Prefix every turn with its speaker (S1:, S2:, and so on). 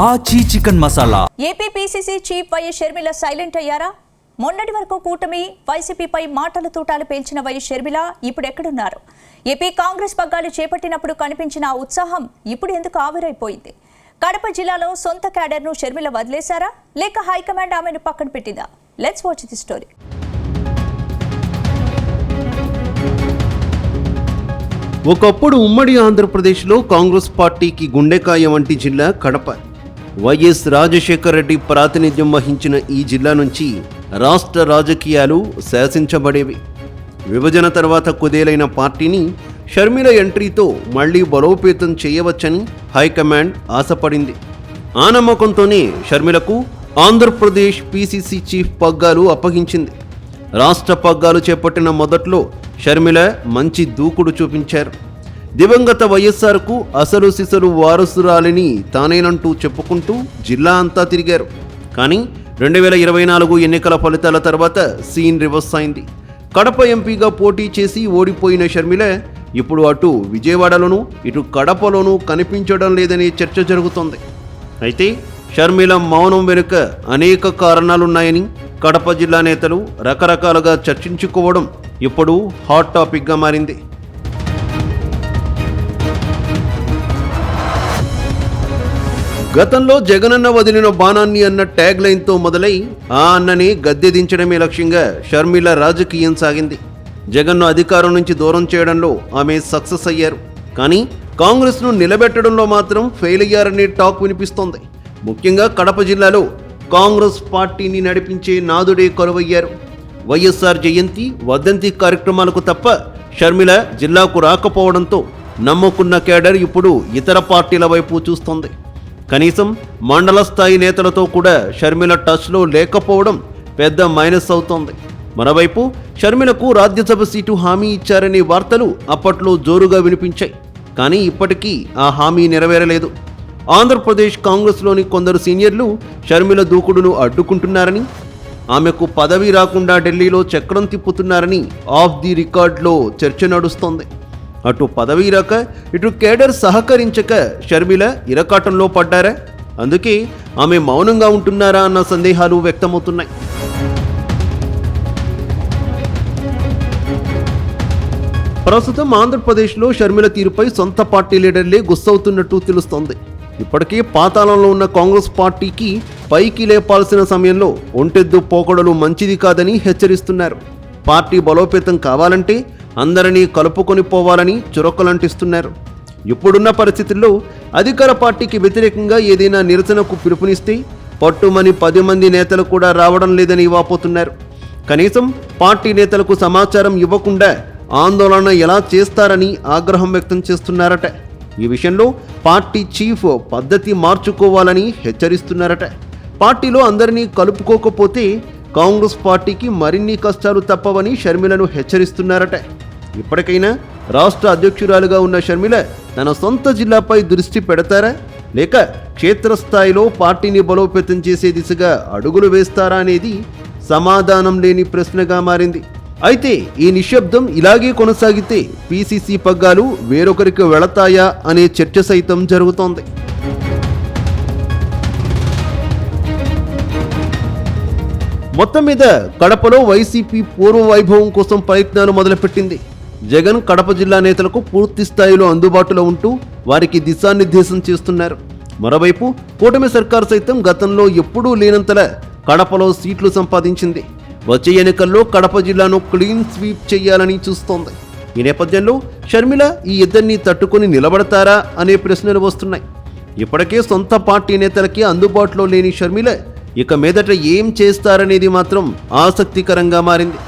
S1: ఆచి chicken masala.
S2: AP PCC chief YS Sharmila silent అయ్యారా? మొన్నటి వరకు కూటమి వైసీపీపై మాటల తూటాలు పేల్చిన వైఎస్ షర్మిల ఇప్పుడు ఎక్కడున్నారు? ఏపీ కాంగ్రెస్ పగ్గాలు చేపట్టినప్పుడు కనిపించిన ఆ ఉత్సాహం ఇప్పుడు ఎందుకు ఆవిరైపోయింది? కడప జిల్లాలో సొంత క్యాడర్ను షర్మిల వదిలేశారా, లేక హైకమాండ్ ఆమెను పక్కన పెట్టిందా? Let's watch the story.
S3: ఒకప్పుడు ఉమ్మడి ఆంధ్రప్రదేశ్లో కాంగ్రెస్ పార్టీకి గుండెకాయ వంటి జిల్లా కడప. వైఎస్ రాజశేఖర రెడ్డి ప్రాతినిధ్యం వహించిన ఈ జిల్లా నుంచి రాష్ట్ర రాజకీయాలు శాసించబడేవి. విభజన తర్వాత కుదేలైన పార్టీని షర్మిల ఎంట్రీతో మళ్లీ బలోపేతం చేయవచ్చని హైకమాండ్ ఆశపడింది. ఆ నమ్మకంతోనే షర్మిలకు ఆంధ్రప్రదేశ్ పీసీసీ చీఫ్ పగ్గాలు అప్పగించింది. రాష్ట్ర పగ్గాలు చేపట్టిన మొదట్లో షర్మిల మంచి దూకుడు చూపించారు. దివంగత వైఎస్ఆర్కు అసలు సిసలు వారసురాలిని తానేనంటూ చెప్పుకుంటూ జిల్లా అంతా తిరిగారు. కానీ 2024 ఎన్నికల ఫలితాల తర్వాత సీన్ రివర్స్ అయింది. కడప ఎంపీగా పోటీ చేసి ఓడిపోయిన షర్మిల ఇప్పుడు అటు విజయవాడలోనూ ఇటు కడపలోనూ కనిపించడం లేదనే చర్చ జరుగుతోంది. అయితే షర్మిల మౌనం వెనుక అనేక కారణాలున్నాయని కడప జిల్లా నేతలు రకరకాలుగా చర్చించుకోవడం ఇప్పుడు హాట్ టాపిక్గా మారింది. గతంలో జగనన్న వదిలిన బాణాన్ని అన్న ట్యాగ్ లైన్తో మొదలై ఆ అన్నని గద్దె దించడమే లక్ష్యంగా షర్మిల రాజకీయం సాగింది. జగన్ను అధికారం నుంచి దూరం చేయడంలో ఆమె సక్సెస్ అయ్యారు. కానీ కాంగ్రెస్ను నిలబెట్టడంలో మాత్రం ఫెయిల్ అయ్యారనే టాక్ వినిపిస్తోంది. ముఖ్యంగా కడప జిల్లాలో కాంగ్రెస్ పార్టీని నడిపించే నాదుడే కరువయ్యారు. వైఎస్ఆర్ జయంతి వర్ధంతి కార్యక్రమాలకు తప్ప షర్మిల జిల్లాకు రాకపోవడంతో నమ్ముకున్న కేడర్ ఇప్పుడు ఇతర పార్టీల వైపు చూస్తోంది. కనీసం మండల స్థాయి నేతలతో కూడా షర్మిల టచ్లో లేకపోవడం పెద్ద మైనస్ అవుతోంది. మరోవైపు షర్మిలకు రాజ్యసభ సీటు హామీ ఇచ్చారనే వార్తలు అప్పట్లో జోరుగా వినిపించాయి. కానీ ఇప్పటికీ ఆ హామీ నెరవేరలేదు. ఆంధ్రప్రదేశ్ కాంగ్రెస్లోని కొందరు సీనియర్లు షర్మిల దూకుడును అడ్డుకుంటున్నారని, ఆమెకు పదవి రాకుండా ఢిల్లీలో చక్రం తిప్పుతున్నారని ఆఫ్ ది రికార్డ్లో చర్చ నడుస్తోంది. అటు పదవి రాక ఇటు కేడర్ సహకరించక షర్మిల ఇరకాటంలో పడ్డారా? అందుకే ఆమె మౌనంగా ఉంటున్నారా అన్న సందేహాలు వ్యక్తమవుతున్నాయి. ప్రస్తుతం ఆంధ్రప్రదేశ్లో షర్మిల తీరుపై సొంత పార్టీ లీడర్లే గుస్సవుతున్నట్టు తెలుస్తోంది. ఇప్పటికే పాతాళంలో ఉన్న కాంగ్రెస్ పార్టీకి పైకి లేపాల్సిన సమయంలో ఒంటెద్దు పోకడలు మంచిది కాదని హెచ్చరిస్తున్నారు. పార్టీ బలోపేతం కావాలంటే అందరినీ కలుపుకొని పోవాలని చురకలంటిస్తున్నారు. ఇప్పుడున్న పరిస్థితుల్లో అధికార పార్టీకి వ్యతిరేకంగా ఏదైనా నిరసనకు పిలుపునిస్తే పట్టుమని 10 మంది నేతలు కూడా రావడం లేదని వాపోతున్నారు. కనీసం పార్టీ నేతలకు సమాచారం ఇవ్వకుండా ఆందోళన ఎలా చేస్తారని ఆగ్రహం వ్యక్తం చేస్తున్నారట. ఈ విషయంలో పార్టీ చీఫ్ పద్ధతి మార్చుకోవాలని హెచ్చరిస్తున్నారట. పార్టీలో అందరినీ కలుపుకోకపోతే కాంగ్రెస్ పార్టీకి మరిన్ని కష్టాలు తప్పవని షర్మిలను హెచ్చరిస్తున్నారట. ఇప్పటికైనా రాష్ట్ర అధ్యక్షురాలుగా ఉన్న షర్మిల తన సొంత జిల్లాపై దృష్టి పెడతారా, లేక క్షేత్రస్థాయిలో పార్టీని బలోపేతం చేసే దిశగా అడుగులు వేస్తారా అనేది సమాధానం లేని ప్రశ్నగా మారింది. అయితే ఈ నిశ్శబ్దం ఇలాగే కొనసాగితే పీసీసీ పగ్గాలు వేరొకరికి వెళతాయా అనే చర్చ సైతం జరుగుతోంది. మొత్తం మీద కడపలో వైసీపీ పూర్వ వైభవం కోసం ప్రయత్నాలు మొదలుపెట్టింది. జగన్ కడప జిల్లా నేతలకు పూర్తి స్థాయిలో అందుబాటులో ఉంటూ వారికి దిశానిర్దేశం చేస్తున్నారు. మరోవైపు కూటమి సర్కారు సైతం గతంలో ఎప్పుడూ లేనంతలా కడపలో సీట్లు సంపాదించింది. వచ్చే ఎన్నికల్లో కడప జిల్లాను క్లీన్ స్వీప్ చేయాలని చూస్తోంది. ఈ నేపథ్యంలో షర్మిల ఈ ఇద్దరిని తట్టుకుని నిలబడతారా అనే ప్రశ్నలు వస్తున్నాయి. ఇప్పటికే సొంత పార్టీ నేతలకి అందుబాటులో లేని షర్మిల ఇక మీదట ఏం చేస్తారనేది మాత్రం ఆసక్తికరంగా మారింది.